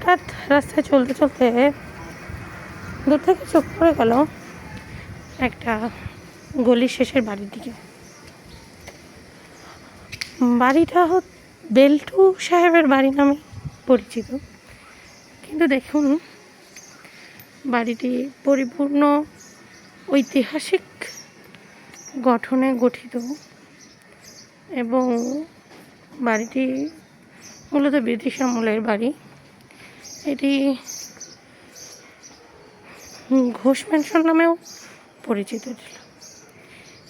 হঠাৎ রাস্তায় চলতে চলতে দূর থেকে চোখ পড়ে গেল একটা গলির শেষের বাড়ির দিকে। বাড়িটা বেল্টু সাহেবের বাড়ি নামে পরিচিত, কিন্তু দেখুন বাড়িটি পরিপূর্ণ ঐতিহাসিক গঠনে গঠিত এবং বাড়িটি মূলত ব্রিটিশ আমলের বাড়ি। এটি ঘোষ ম্যানশন নামেও পরিচিত ছিল।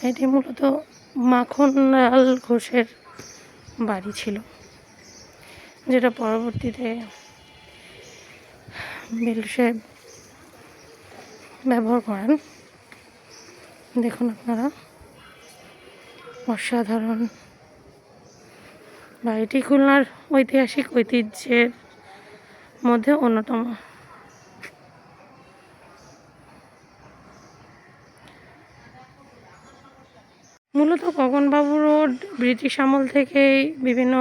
এটি মূলত মাখনলাল ঘোষের বাড়ি ছিল, যেটা পরবর্তীতে বেল্টু সাহেব ব্যবহার করেন। দেখুন আপনারা, অসাধারণ বাড়িটি খুলনার ঐতিহাসিক ঐতিহ্যের মধ্যে অন্যতম। মূলত গগনবাবু রোড ব্রিটিশ আমল থেকেই বিভিন্ন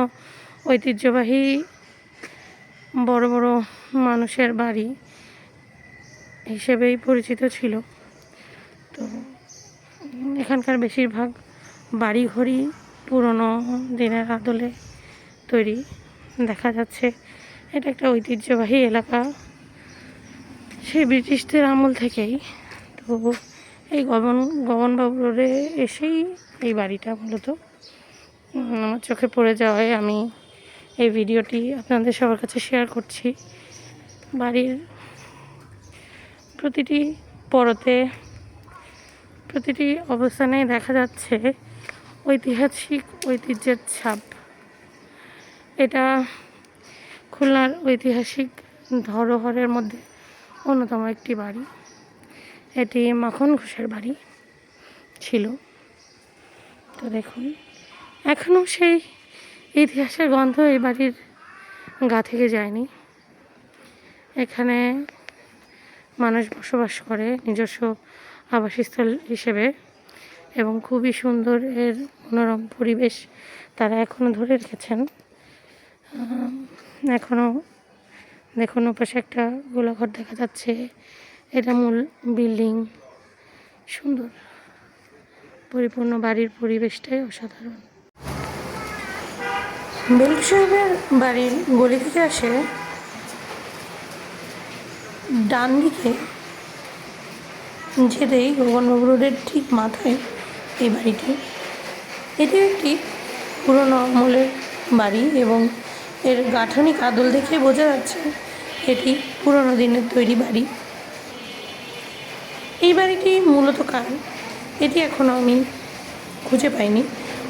ঐতিহ্যবাহী বড় বড় মানুষের বাড়ি হিসেবেই পরিচিত ছিল। তো এখানকার বেশিরভাগ বাড়িঘরই পুরনো দিনের আদলে তৈরি দেখা যাচ্ছে। এটা একটা ঐতিহ্যবাহী এলাকা সেই ব্রিটিশদের আমল থেকেই। তো এই গগনবাবু রোডে এসেই এই বাড়িটা মূলত আমার চোখে পড়ে যাওয়ায় আমি এই ভিডিওটি আপনাদের সবার কাছে শেয়ার করছি। বাড়ির প্রতিটি পরতে, প্রতিটি অবস্থানে দেখা যাচ্ছে ঐতিহাসিক ঐতিহ্যের ছাপ। এটা খুলনার ঐতিহাসিক ধরোহরের মধ্যে অন্যতম একটি বাড়ি। এটি মাখন ঘোষের বাড়ি ছিল। তো দেখুন, এখনও সেই ইতিহাসের গন্ধ এই বাড়ির গা থেকে যায়নি। এখানে মানুষ বসবাস করে নিজস্ব আবাসস্থল হিসেবে এবং খুবই সুন্দর এর মনোরম পরিবেশ তারা এখনও ধরে রেখেছেন। এখনও দেখুন ওপাশে একটা গোলাঘর দেখা যাচ্ছে, এটা মূল বিল্ডিং। সুন্দর পরিপূর্ণ বাড়ির পরিবেশটাই অসাধারণ। বেল্টু সাহেবের বাড়ির গলি থেকে আসে ডান দিকে যেতেই গগনবাবু রোডের ঠিক মাথায় এই বাড়িটি। এটি একটি পুরনো আমলের বাড়ি এবং এর গাঠনিক আদল দেখে বোঝা যাচ্ছে এটি পুরনো দিনের তৈরি বাড়ি। এই বাড়িটি মূলত কার, এটি এখনও আমি খুঁজে পাইনি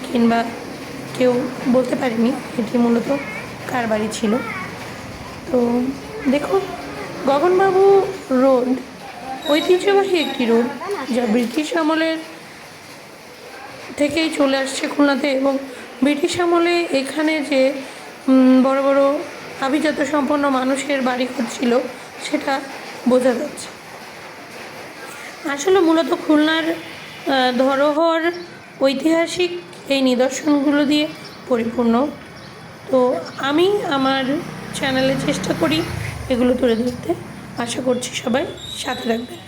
কিংবা কেউ বলতে পারেনি এটি মূলত কার বাড়ি ছিল। তো দেখুন, গগনবাবু রোড ঐতিহ্যবাহী একটি রোড যা ব্রিটিশ আমলের থেকেই চলে আসছে খুলনাতে, এবং ব্রিটিশ আমলে এখানে যে বড় বড় আভিজাত্য সম্পন্ন মানুষের বাড়িঘর ছিল সেটা বোঝা যাচ্ছে। আসলে মূলত খুলনার ধরোহর ঐতিহাসিক এই নিদর্শনগুলো দিয়ে পরিপূর্ণ। তো আমি আমার চ্যানেলে চেষ্টা করি এগুলো তুলে ধরতে। আশা করছি সবাই সাথে থাকবেন।